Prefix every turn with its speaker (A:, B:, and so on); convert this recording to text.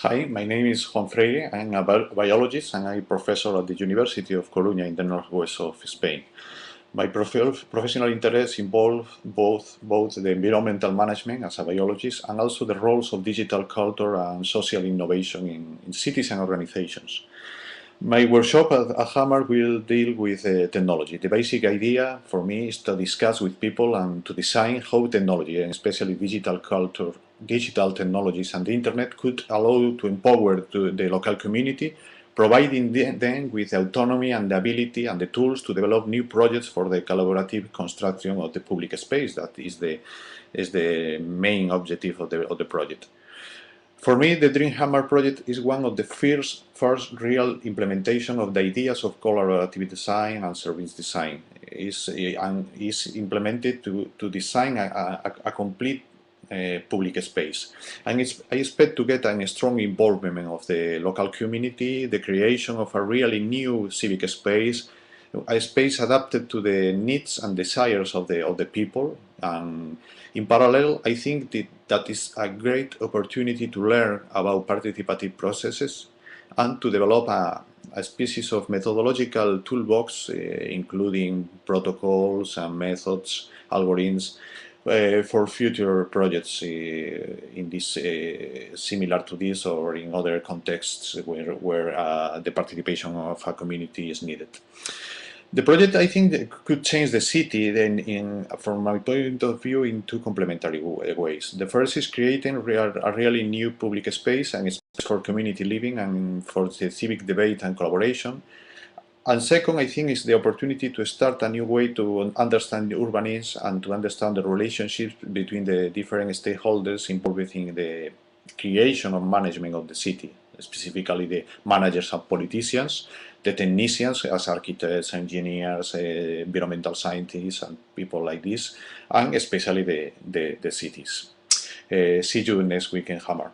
A: Hi, my name is Juan Freire. I'm a biologist and I'm a professor at the University of Coruña in the northwest of Spain. My professional interests involve both the environmental management as a biologist and also the roles of digital culture and social innovation in cities and organizations. My workshop at Hammer will deal with technology. The basic idea for me is to discuss with people and to design how technology, and especially digital culture, digital technologies and the internet could allow to empower the local community, providing them with autonomy and the ability and the tools to develop new projects for the collaborative construction of the public space. That is the main objective of the project. For me, the DreamHammer project is one of the first real implementation of the ideas of collaborative design and service design. Is implemented to design a complete public space. And I expect to get a strong involvement of the local community, the creation of a really new civic space, a space adapted to the needs and desires of the people. And in parallel, I think that is a great opportunity to learn about participative processes and to develop a species of methodological toolbox, including protocols and methods, algorithms, for future projects in this similar to this or in other contexts where the participation of a community is needed. The project, I think, could change the city, from my point of view, in two complementary ways. The first is creating a really new public space and space for community living and for the civic debate and collaboration. And second, I think, is the opportunity to start a new way to understand urbanism and to understand the relationships between the different stakeholders involved in the creation or management of the city, specifically the managers and politicians, the technicians as architects, engineers, environmental scientists, and people like this, and especially the cities. See you next week in Hammer.